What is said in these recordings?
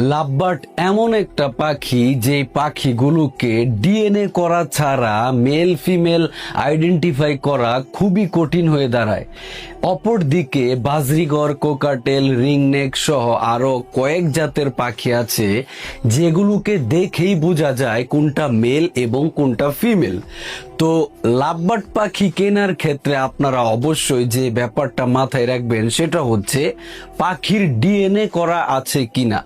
Lovebird এমন একটা পাখি যে পাখিগুলোকে ডিএনএ করা ছাড়া মেল ফিমেল আইডেন্টিফাই করা খুবই কঠিন হয়ে দাঁড়ায়। অপরদিকে বাজরিগর, কোকাটেল, রিংনেক সহ আরো কয়েক জাতের পাখি আছে যেগুলোকে দেখেই বোঝা যায় কোনটা মেল এবং কোনটা ফিমেল। তো লাভবার্ড পাখি কেনার ক্ষেত্রে আপনারা অবশ্যই যে ব্যাপারটা মাথায় রাখবেন সেটা হচ্ছে পাখির ডিএনএ করা আছে কিনা।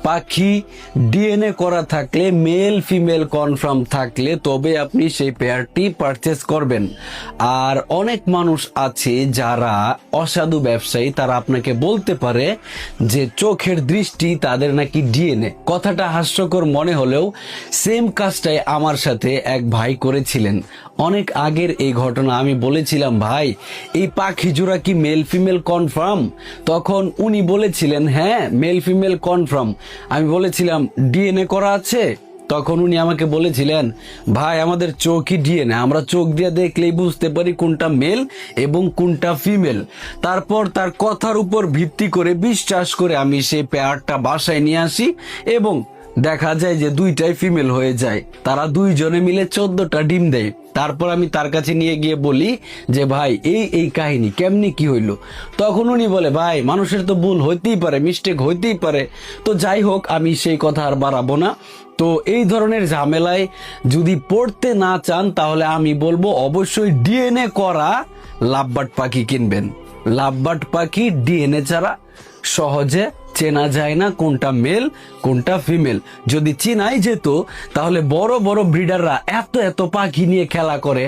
পাখি ডিএনএ করা থাকলে, মেল ফিমেল কনফার্ম থাকলে তবে আপনি সেই পেয়ারটি পারচেস করবেন। আর অনেক মানুষ আছে যারা অসাধু ব্যবসায়ী, তারা আপনাকে বলতে পারে যে চোখের দৃষ্টি তাদের নাকি ডিএনএ। কথাটা হাস্যকর মনে হলেও সেম কাজটাই আমার সাথে এক ভাই করেছিলেন। অনেক আগের এই ঘটনা। আমি বলেছিলাম, ভাই এই পাখি জোড়া কি মেল ফিমেল কনফার্ম? তখন উনি বলেছিলেন হ্যাঁ মেল ফিমেল কনফার্ম। আমি বলেছিলাম ডিএনএ করা আছে? তখন উনি আমাকে বলেছিলেন, ভাই আমাদের চোখই ডিএনএ, আমরা চোখ দিয়ে দেখলেই বুঝতে পারি কোনটা মেল এবং কোনটা ফিমেল। তারপর তার কথার উপর ভিত্তি করে বিশ্বাস করে আমি সেই পেয়ারটা বাসায় নিয়ে আসি এবং দেখা যায় যে দুইটাই ফিমেল হয়ে যায়। তারা দুইজনে মিলে 14টা ডিম দেয়। তারপর আমি তার কাছে নিয়ে গিয়ে বলি যে ভাই এই কাহিনী কেমনি কি হইলো? তখন উনি বলে, ভাই মানুষের তো ভুল হইতেই পারে, মিস্টেক হইতেই পারে। তো যাই হোক, আমি সেই কথা আর বাড়াবো না। তো এই ধরনের ঝামেলায় যদি পড়তে না চান তাহলে আমি বলবো অবশ্যই ডিএনএ করা লাভবার্ড পাখি কিনবেন। লাভবার্ড পাখি ডিএনএ ছাড়া সহজে চেনা যায় না কোনটা মেল কোনটা ফিমেল। যদি চিনাই যেত তাহলে বড় বড় ব্রিডাররা এত পাখি নিয়ে খেলা করে,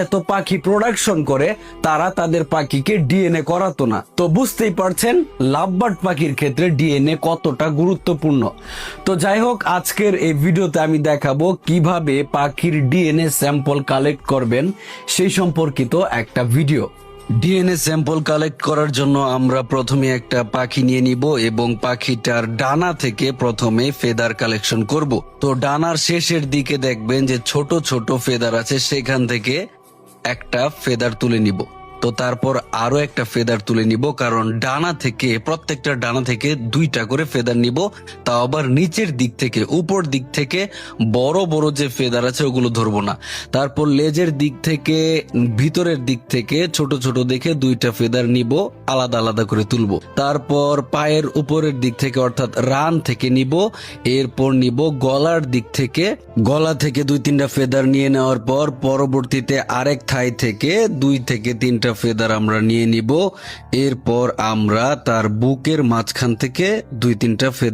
এত পাখি প্রোডাকশন করে, তারা তাদের পাখিকে ডিএনএ করাতো না। তো বুঝতেই পারছেন লাভবার্ড পাখির ক্ষেত্রে ডিএনএ কতটা গুরুত্বপূর্ণ। তো যাই হোক, আজকের এই ভিডিওতে আমি দেখাবো কিভাবে পাখির ডিএনএ স্যাম্পল কালেক্ট করবেন সেই সম্পর্কিত একটা ভিডিও। ডিএনএ স্যাম্পল কালেক্ট করার জন্য আমরা প্রথমে একটা পাখি নিয়ে নিব এবং পাখিটার ডানা থেকে প্রথমে ফেদার কালেকশন করব। তো ডানার শেষের দিকে দেখবেন যে ছোট ছোট ফেদার আছে, সেখান থেকে একটা ফেদার তুলে নিব। তো তারপর আরো একটা ফেদার তুলে নিব, কারণ ডানা থেকে, প্রত্যেকটা ডানা থেকে 2টা করে ফেদার নিব। তাও আবার নিচের দিক থেকে, উপর দিক থেকে বড় বড় যে ফেদার আছে ওগুলো ধরবো না। তারপর লেজের দিক থেকে, ভিতরের দিক থেকে ছোট ছোট দেখে 2টা ফেদার নিব, আলাদা আলাদা করে তুলবো। তারপর পায়ের উপরের দিক থেকে অর্থাৎ রান থেকে নিব। এরপর নিব গলার দিক থেকে, গলা থেকে 2-3টা ফেদার নিয়ে নেওয়ার পর পরবর্তীতে আরেক থাই থেকে 2 থেকে 3টা ফেদার আমরা নিয়ে নিব। এরপর আমরা তার বুকের মাঝখান থেকে 2-3টা ফেদার